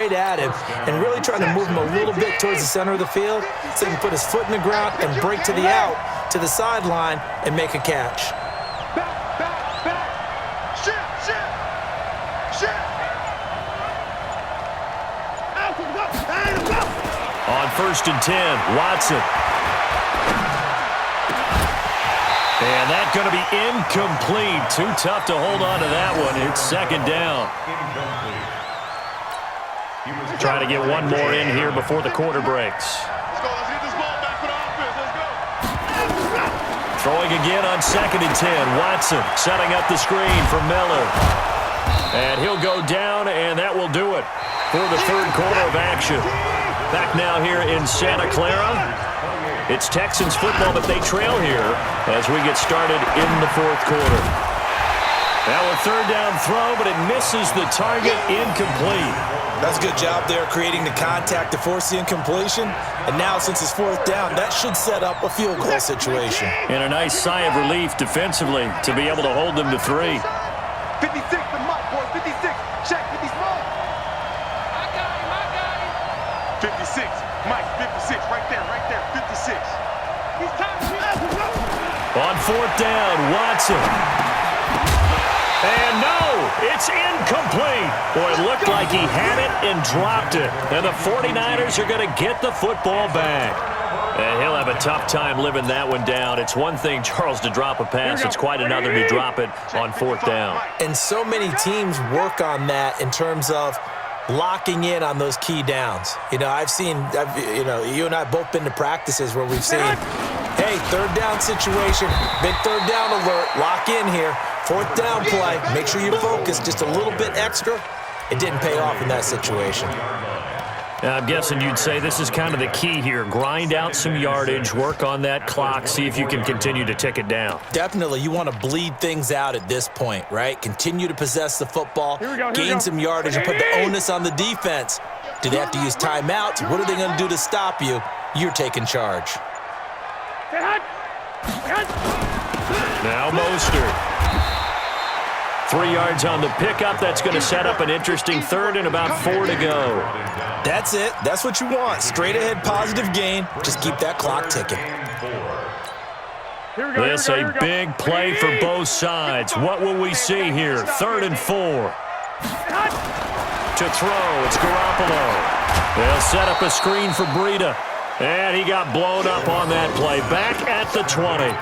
Straight at him and really trying to move him a little bit towards the center of the field so he can put his foot in the ground and break to the out, to the sideline, and make a catch. On 1st and 10, Watson. And that's going to be incomplete. Too tough to hold on to that one. It's 2nd down. Trying to get one more in here before the quarter breaks. Let's get this ball back for the offense. Let's go. Throwing again on 2nd and 10. Watson setting up the screen for Miller. And he'll go down, and that will do it for the 3rd quarter of action. Back now here in Santa Clara. It's Texans football, but they trail here as we get started in the 4th quarter. Now a 3rd down throw, but it misses the target, incomplete. That's a good job there creating the contact to force the incompletion. And now since it's 4th down, that should set up a field goal situation. And a nice sigh of relief defensively to be able to hold them to 3. 56 to Mike, boys. 56. Check 50 small. I got him. 56. Mike, 56. Right there. 56. He's On 4th down, Watson. And no, it's incomplete. Boy, it looked like he had it and dropped it. And the 49ers are going to get the football back. And he'll have a tough time living that one down. It's one thing, Charles, to drop a pass. It's quite another to drop it on 4th down. And so many teams work on that in terms of locking in on those key downs. You know, you and I both been to practices where we've seen, hey, 3rd down situation, big 3rd down alert, lock in here, 4th down play, make sure you focus just a little bit extra. It didn't pay off in that situation. Now, I'm guessing you'd say this is kind of the key here. Grind out some yardage, work on that clock, see if you can continue to tick it down. Definitely. You want to bleed things out at this point, right? Continue to possess the football, gain some yardage, and put the onus on the defense. Do they have to use timeouts? What are they going to do to stop you? You're taking charge. Now Mostert. 3 yards on the pickup. That's going to set up an interesting 3rd and about 4 to go. That's it. That's what you want. Straight ahead, positive gain. Just keep that clock ticking. This a big play for both sides. What will we see here? 3rd and 4. To throw, it's Garoppolo. They'll set up a screen for Breida. And he got blown up on that play. Back at the 20.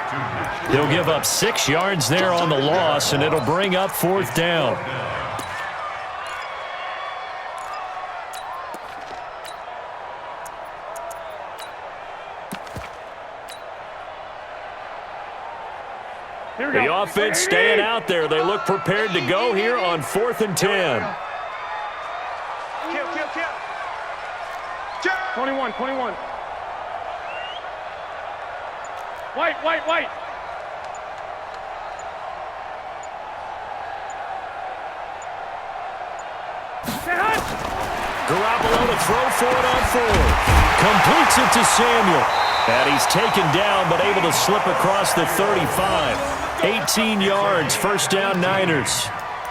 He'll give up 6 yards there on the loss, and it'll bring up 4th down. The offense staying out there. They look prepared to go here on 4th and 10. 21. White. Garoppolo to throw for it on 4th. Completes it to Samuel. And he's taken down but able to slip across the 35. 18 yards, 1st down Niners.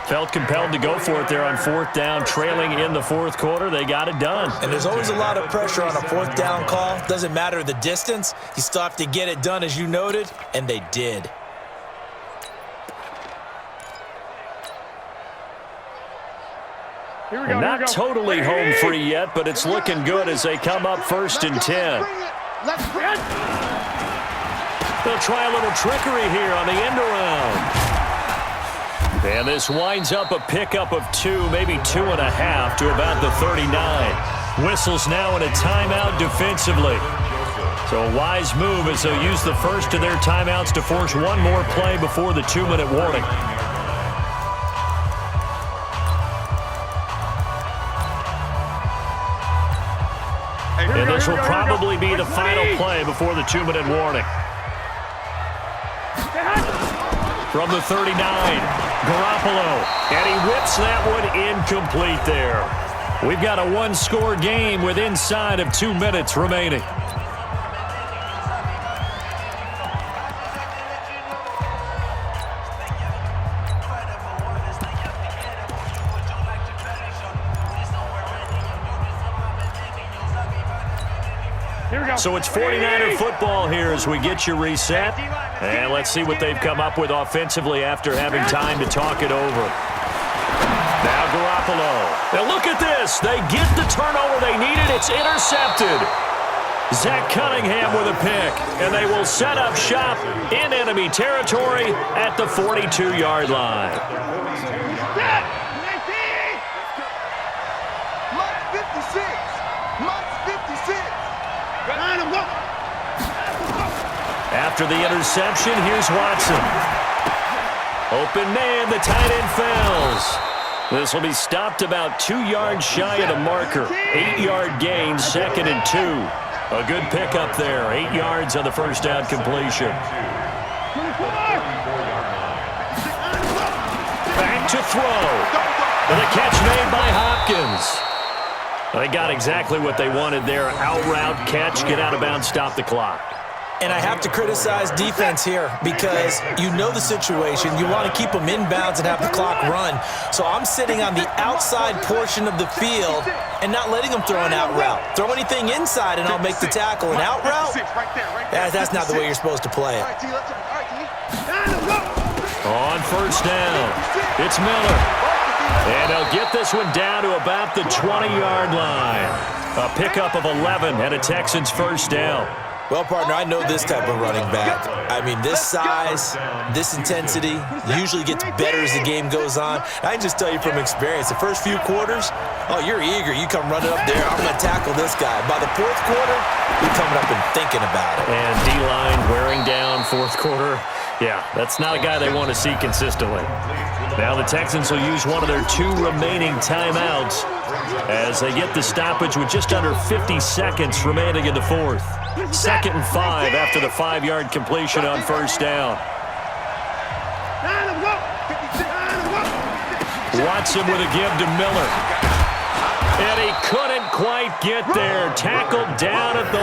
Felt compelled to go for it there on 4th down, trailing in the 4th quarter. They got it done. And there's always a lot of pressure on a 4th down call. Doesn't matter the distance. You still have to get it done, as you noted, and they did. Not totally home free yet, but it's looking good as they come up 1st and 10. They'll try a little trickery here on the end around. And this winds up a pickup of 2, maybe 2.5 to about the 39. Whistles now in a timeout defensively. So a wise move as they'll use the first of their timeouts to force one more play before the 2-minute warning. And this will probably be the final play before the 2-minute warning. From the 39, Garoppolo, and he whips that one incomplete there. We've got a 1-score game with inside of 2 minutes remaining. Here we go. So it's 49er football here as we get you reset. And let's see what they've come up with offensively after having time to talk it over. Now Garoppolo. Now look at this. They get the turnover they needed. It's intercepted. Zach Cunningham with a pick. And they will set up shop in enemy territory at the 42-yard line. After the interception, here's Watson. Open man, the tight end fails. This will be stopped about 2 yards shy of the marker. 8-yard gain, 2nd and 2. A good pickup there. 8 yards on the first down completion. Back to throw. And a catch made by Hopkins. They got exactly what they wanted there. Out route, catch, get out of bounds, stop the clock. And I have to criticize defense here because you know the situation. You want to keep them inbounds and have the clock run. So I'm sitting on the outside portion of the field and not letting them throw an out route. Throw anything inside and I'll make the tackle. An out route? That's not the way you're supposed to play it. On first down, it's Miller. And they'll get this one down to about the 20-yard line. A pickup of 11 and a Texans first down. Well, partner, I know this type of running back. I mean, this size, this intensity usually gets better as the game goes on. I can just tell you from experience, the first few quarters, oh, you're eager. You come running up there, I'm going to tackle this guy. By the fourth quarter, you're coming up and thinking about it. And D-line wearing down fourth quarter. Yeah, that's not a guy they want to see consistently. Now the Texans will use one of their 2 remaining timeouts as they get the stoppage with just under 50 seconds remaining in the fourth. 2nd and 5 after the 5-yard completion on first down. Watson with a give to Miller. And he couldn't quite get there. Tackled down at the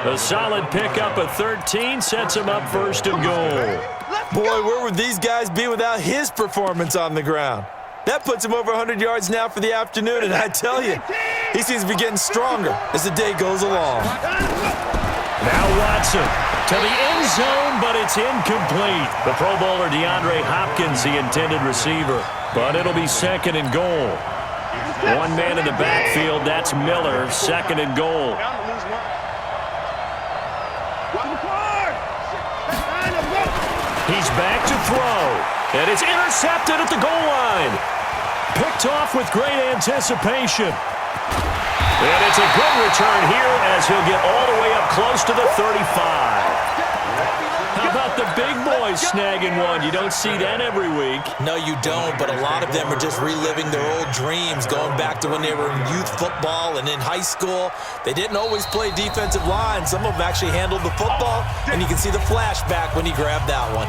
1. A solid pickup of 13 sets him up first and goal. Boy, where would these guys be without his performance on the ground? That puts him over 100 yards now for the afternoon, and I tell you, he seems to be getting stronger as the day goes along. Now Watson to the end zone, but it's incomplete. The Pro Bowler DeAndre Hopkins, the intended receiver, but it'll be 2nd and goal. One man in the backfield, that's Miller, 2nd and goal. He's back to throw, and it's intercepted at the goal line. Picked off with great anticipation. And it's a good return here as he'll get all the way up close to the 35. How about the big boys snagging one? You don't see that every week. No, you don't, but a lot of them are just reliving their old dreams, going back to when they were in youth football and in high school. They didn't always play defensive line. Some of them actually handled the football, and you can see the flashback when he grabbed that one.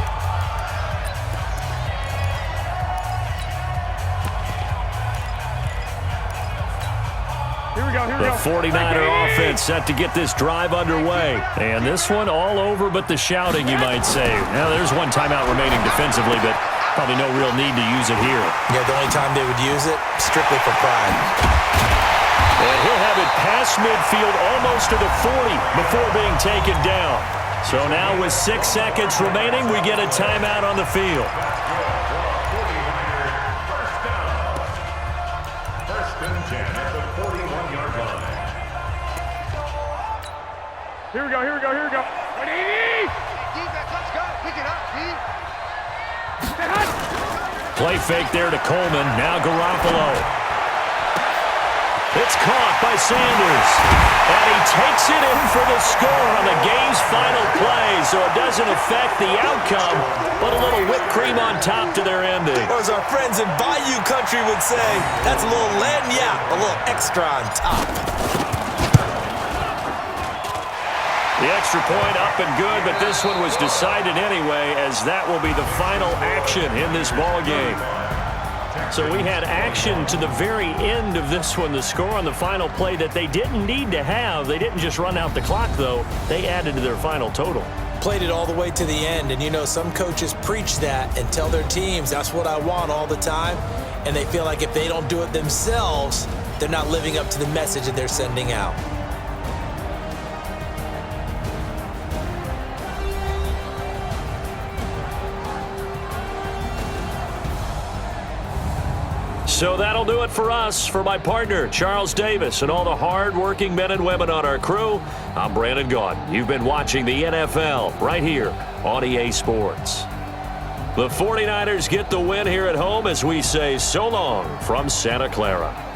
The 49er offense set to get this drive underway. And this one all over but the shouting, you might say. Now, there's one timeout remaining defensively, but probably no real need to use it here. Yeah, the only time they would use it, strictly for pride. And he'll have it past midfield almost to the 40 before being taken down. So now with 6 seconds remaining, we get a timeout on the field. Here we go, here we go, here we go. Play fake there to Coleman. Now Garoppolo. It's caught by Sanders. And he takes it in for the score on the game's final play. So it doesn't affect the outcome, but a little whipped cream on top to their ending. Or as our friends in Bayou Country would say, that's a little a little extra on top. The extra point up and good, but this one was decided anyway, as that will be the final action in this ball game. So we had action to the very end of this one, the score on the final play that they didn't need to have. They didn't just run out the clock, though. They added to their final total. Played it all the way to the end, and you know some coaches preach that and tell their teams, that's what I want all the time, and they feel like if they don't do it themselves, they're not living up to the message that they're sending out. So that'll do it for us. For my partner, Charles Davis, and all the hard-working men and women on our crew, I'm Brandon Gaudin. You've been watching the NFL right here on EA Sports. The 49ers get the win here at home as we say so long from Santa Clara.